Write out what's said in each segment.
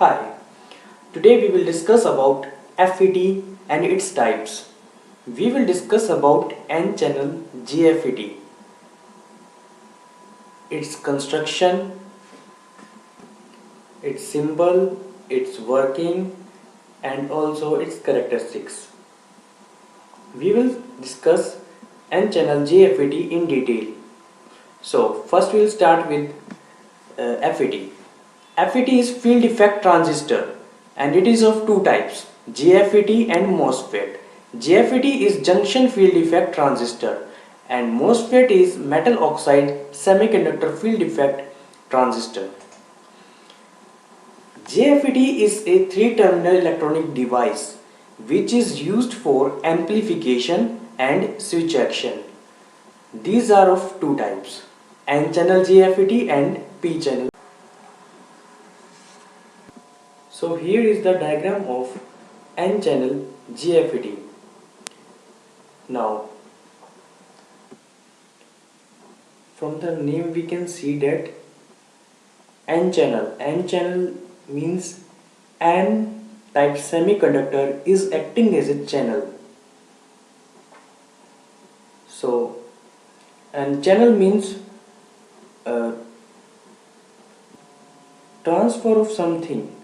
Hi, today we will discuss about FET and its types. We will discuss about N-channel JFET, its construction, its symbol, its working and also its characteristics. We will discuss N-channel JFET in detail. So first we will start with FET. FET is field effect transistor and it is of two types, JFET and MOSFET. JFET is junction field effect transistor and MOSFET is metal oxide semiconductor field effect transistor. JFET is a three-terminal electronic device which is used for amplification and switch action. These are of two types, N-channel JFET and P-channel. So here is the diagram of N-channel JFET. Now from the name we can see that N-channel means N-type semiconductor is acting as a channel. So and channel means transfer of something.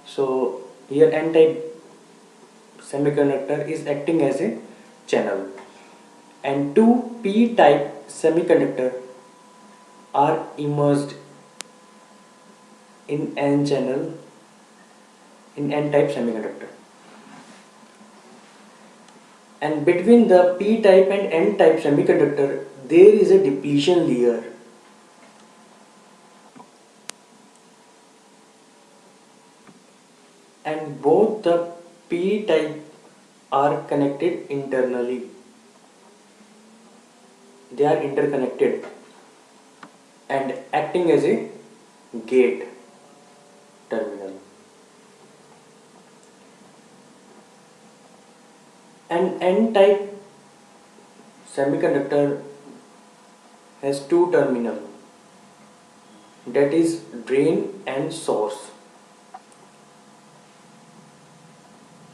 So here N-type semiconductor is acting as a channel and two P-type semiconductor are immersed in N-channel in N-type semiconductor, and between the P-type and N-type semiconductor there is a depletion layer. And both the P-type are connected internally. They are interconnected and acting as a gate terminal. An N-type semiconductor has two terminals, that is drain and source,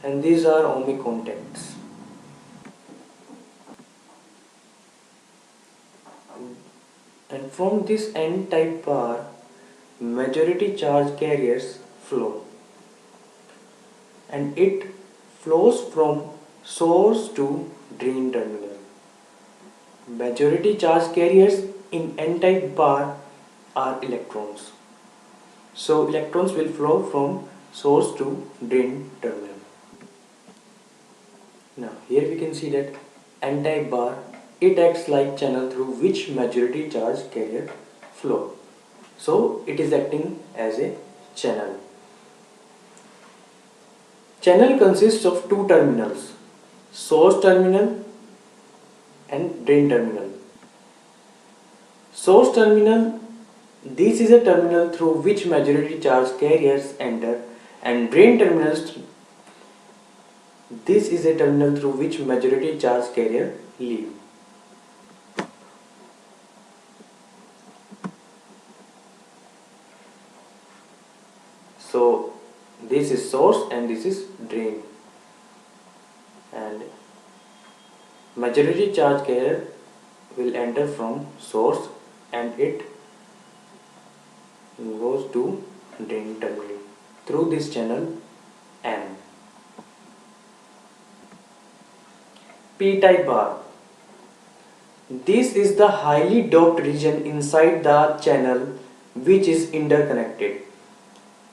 and these are ohmic contacts. And from this N-type bar, majority charge carriers flow, and it flows from source to drain terminal. Majority charge carriers in N-type bar are electrons. So electrons will flow from source to drain terminal. Now here we can see that N-type bar, it acts like channel through which majority charge carrier flow. So it is acting as a channel. Channel consists of two terminals, source terminal and drain terminal. Source terminal, this is a terminal through which majority charge carriers enter, and drain terminals, this is a terminal through which majority charge carrier leave. So this is source and this is drain, and majority charge carrier will enter from source and it goes to drain terminal through this channel N. P-type bar, this is the highly doped region inside the channel which is interconnected.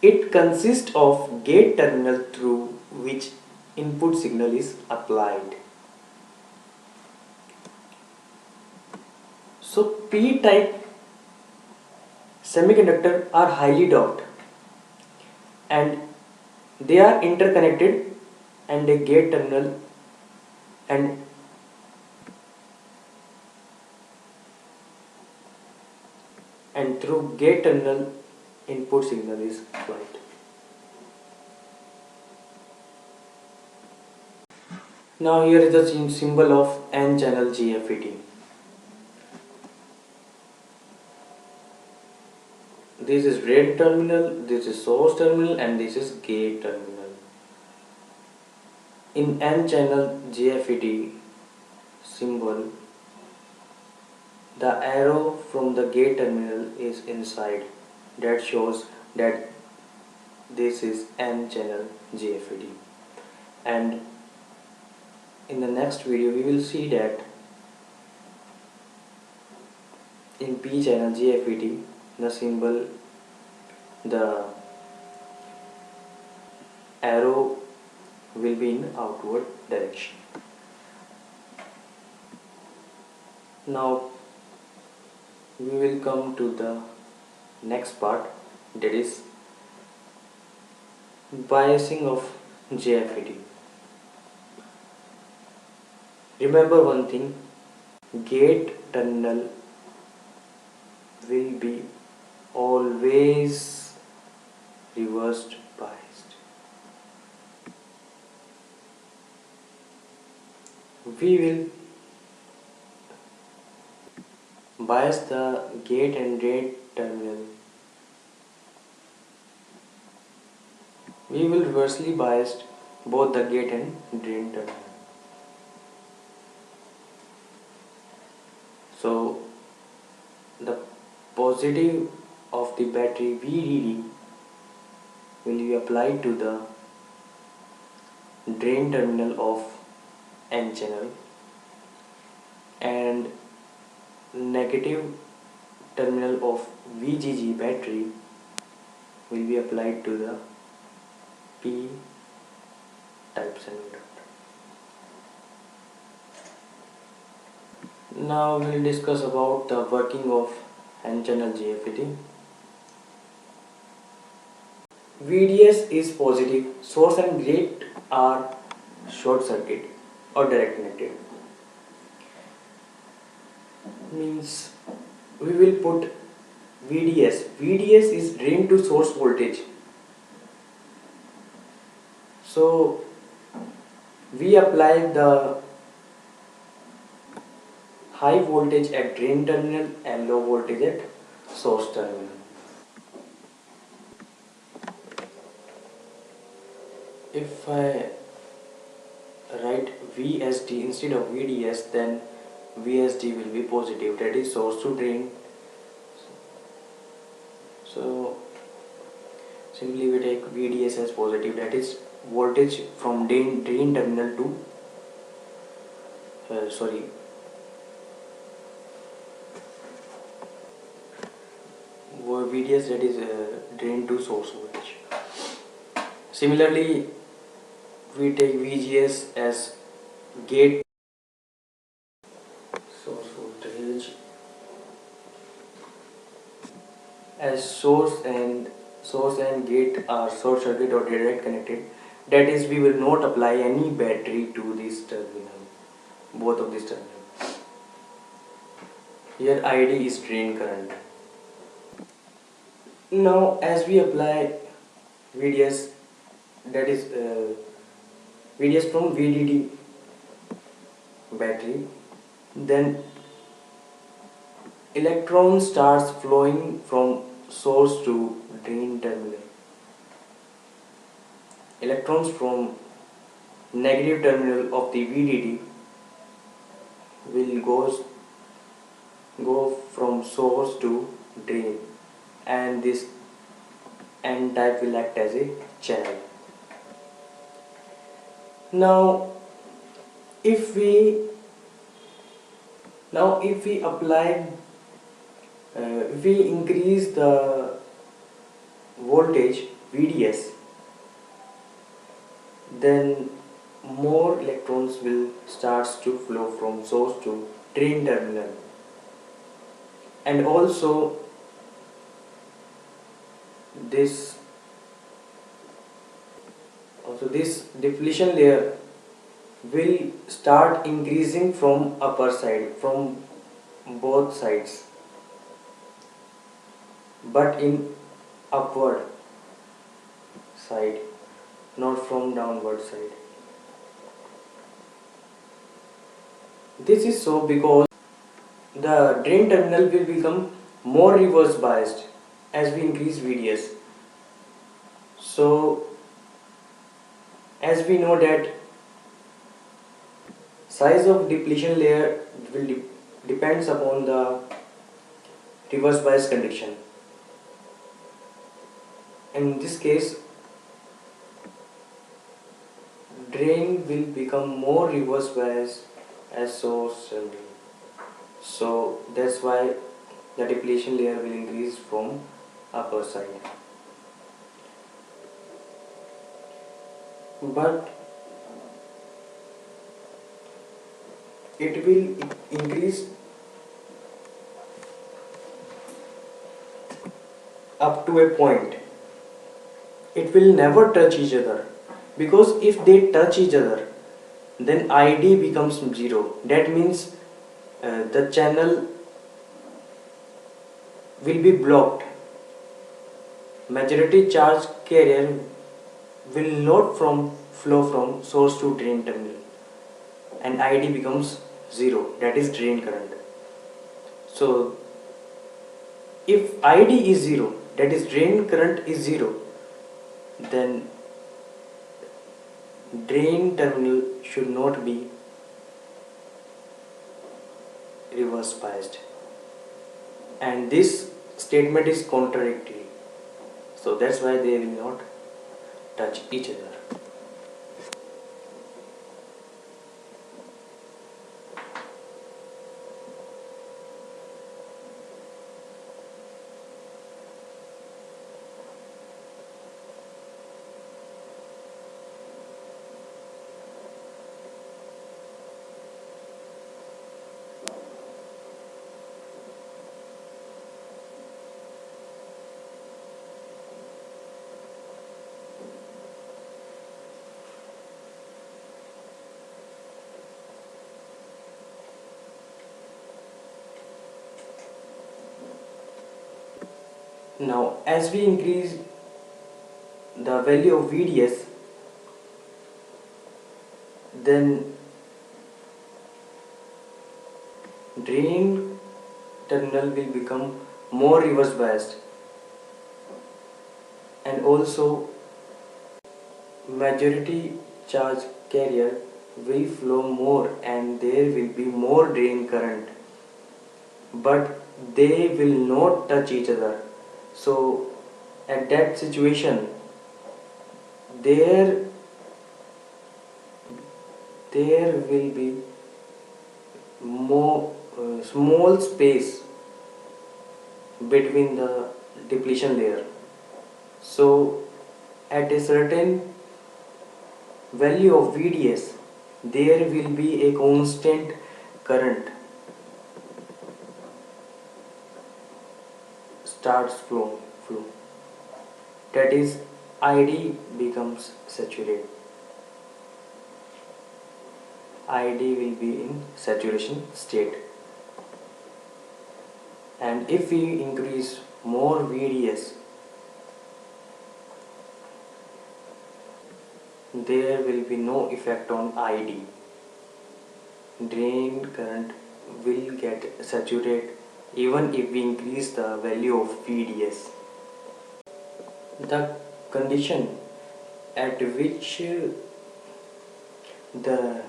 It consists of gate terminal through which input signal is applied. So P-type semiconductor are highly doped and they are interconnected, and a gate terminal and through gate terminal input signal is applied. Now here is the symbol of N-channel JFET. This is drain terminal, this is source terminal, and this is gate terminal. In N channel JFET symbol, the arrow from the gate terminal is inside. That shows that this is N channel JFET. And in the next video we will see that in P channel JFET the symbol, the arrow will be in outward direction. Now we will come to the next part, that is biasing of JFET. Remember one thing, gate terminal will be always reversed biased. We will bias the gate and drain terminal. We will reversely bias both the gate and drain terminal. So the positive of the battery VDD will be applied to the drain terminal of N channel, and negative terminal of VGG battery will be applied to the P type semiconductor. Now we will discuss about the working of N channel JFET. VDS is positive, source and gate are short circuit or direct connected. Means we will put VDS. VDS is drain to source voltage. So we apply the high voltage at drain terminal and low voltage at source terminal. If I write VSD instead of VDS, then VSD will be positive, that is source to drain. So simply we take VDS as positive, that is voltage from drain terminal to VDS, that is drain to source voltage. Similarly, we take VGS as gate source voltage, as source and gate are short circuit or direct connected. That is, we will not apply any battery to this terminal, both of these terminals. Here ID is drain current. Now as we apply VDS, that is VDS from VDD battery, then electron starts flowing from source to drain terminal. Electrons from negative terminal of the VDD will go from source to drain, and this N type will act as a channel. Now if we apply if we increase the voltage VDS, then more electrons will start to flow from source to drain terminal, and also this depletion layer will start increasing from upper side, from both sides, but in upward side, not from downward side. This is so because the drain terminal will become more reverse biased, as we increase VDS. So as we know that size of depletion layer will depends upon the reverse bias condition. In this case, drain will become more reverse bias as source will be. So that's why the depletion layer will increase from upper side. But it will increase up to a point. It will never touch each other, because if they touch each other, then ID becomes 0. That means the channel will be blocked. Majority charge carrier will not flow from source to drain terminal, and ID becomes 0, that is drain current. So if ID is 0, that is drain current is 0, then drain terminal should not be reverse biased, and this statement is contradictory. So that's why they will not touch each other. Now as we increase the value of VDS, then drain terminal will become more reverse biased, and also majority charge carrier will flow more and there will be more drain current, but they will not touch each other. So at that situation, there will be more small space between the depletion layer. So at a certain value of VDS, there will be a constant current starts flow. That is, ID becomes saturated. ID will be in saturation state, and if we increase more VDS, there will be no effect on ID. Drain current will get saturated even if we increase the value of VDS. The condition at which the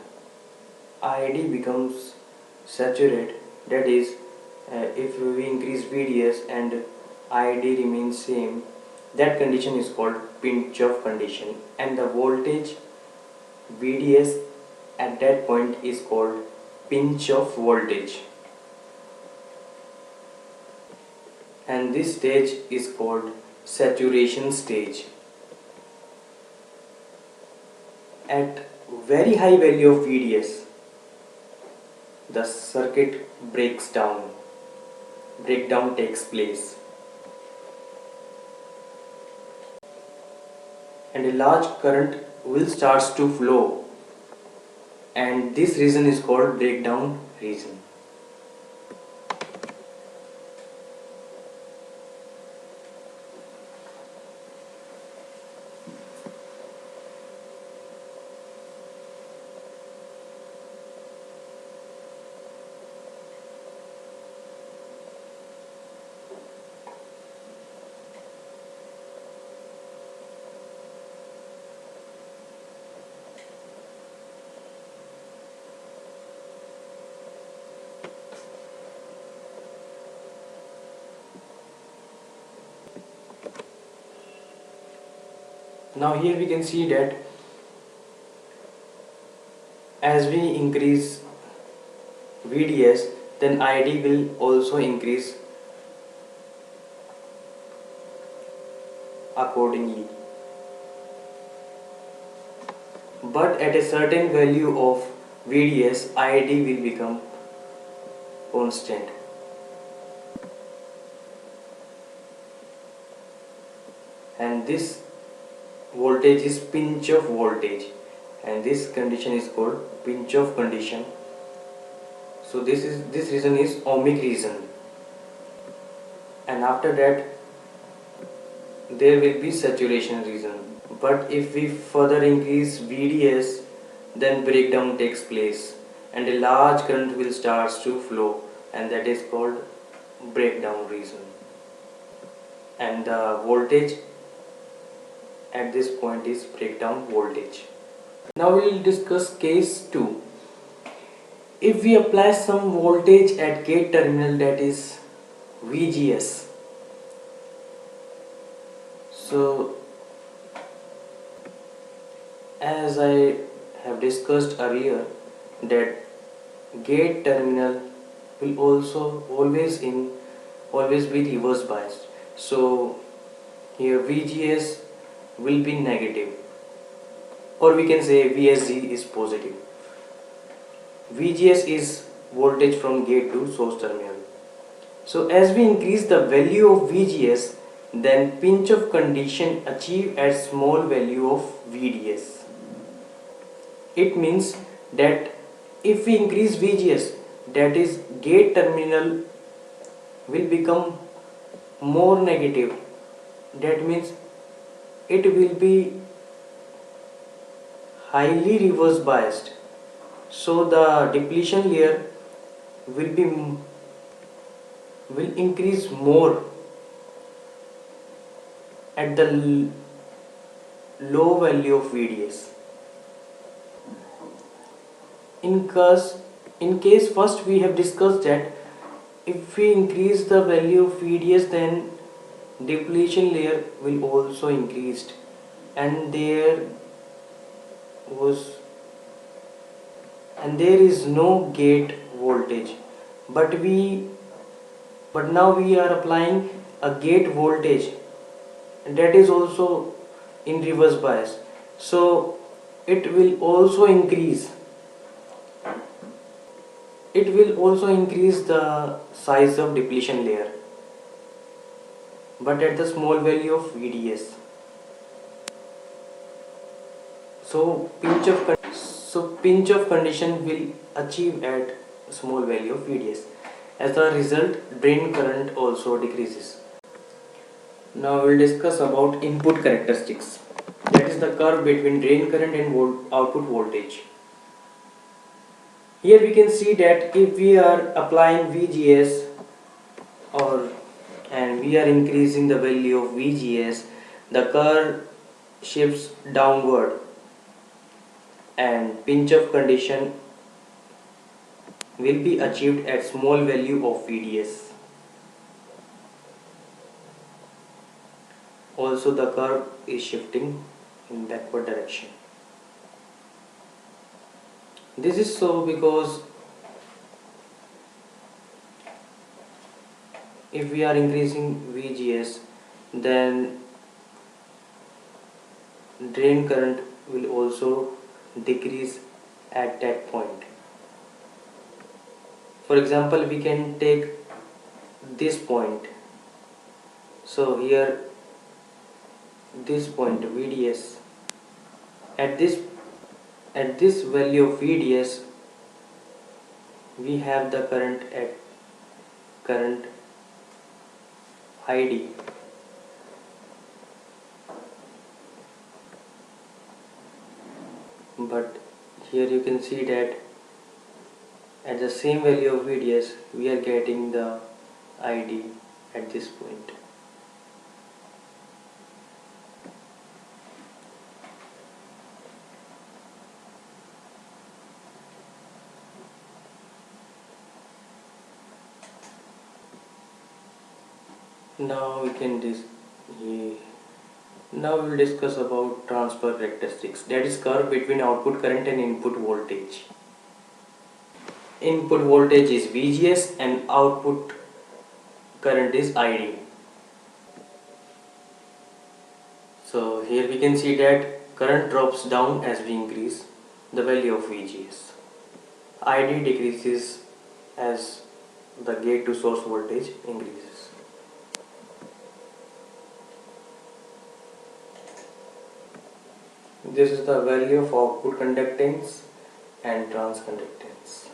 ID becomes saturated, that is, if we increase VDS and ID remains same, that condition is called pinch off condition, and the voltage VDS at that point is called pinch off voltage, and this stage is called saturation stage. At very high value of VDS, the circuit breakdown takes place, and a large current will starts to flow, and this region is called breakdown region. Now here we can see that as we increase VDS, then ID will also increase accordingly. But at a certain value of VDS, ID will become constant. And this voltage is pinch off voltage, and this condition is called pinch off condition. So this region is ohmic region, and after that there will be saturation region. But if we further increase VDS, then breakdown takes place and a large current will start to flow, and that is called breakdown region. And the voltage at this point is breakdown voltage. Now we will discuss case 2. If we apply some voltage at gate terminal, that is VGS. So as I have discussed earlier, that gate terminal will also always be reverse biased. So here VGS will be negative, or we can say VSG is positive. VGS is voltage from gate to source terminal. So as we increase the value of VGS, then pinch off condition achieved at small value of VDS. It means that if we increase VGS, that is gate terminal will become more negative. That means it will be highly reverse biased. So the depletion layer will increase more at the low value of VDS. In case first we have discussed that if we increase the value of VDS, then depletion layer will also increase, and there is no gate voltage, but now we are applying a gate voltage, and that is also in reverse bias, so it will also increase the size of depletion layer, but at the small value of VDS. So pinch off condition will achieve at small value of VDS. As a result, drain current also decreases. Now we will discuss about input characteristics. That is the curve between drain current and output voltage. Here we can see that if we are applying VGS and we are increasing the value of VGS, the curve shifts downward and pinch off condition will be achieved at small value of VDS. Also the curve is shifting in backward direction. This is so because if we are increasing VGS, then drain current will also decrease at that point. For example, we can take this point. So here this point VDS, at this value of VDS we have the current ID, but here you can see that at the same value of VDS we are getting the ID at this point. Now we can Now we will discuss about transfer characteristics, that is curve between output current and input voltage. Input voltage is VGS and output current is ID. So here we can see that current drops down as we increase the value of VGS. ID decreases as the gate to source voltage increases. This is the value of output conductance and transconductance.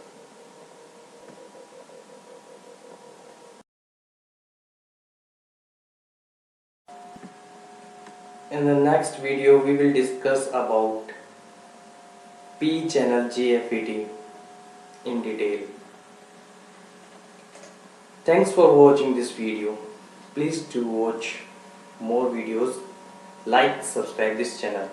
In the next video we will discuss about Channel JFET in detail. Thanks for watching this video. Please do watch more videos, like, subscribe this channel.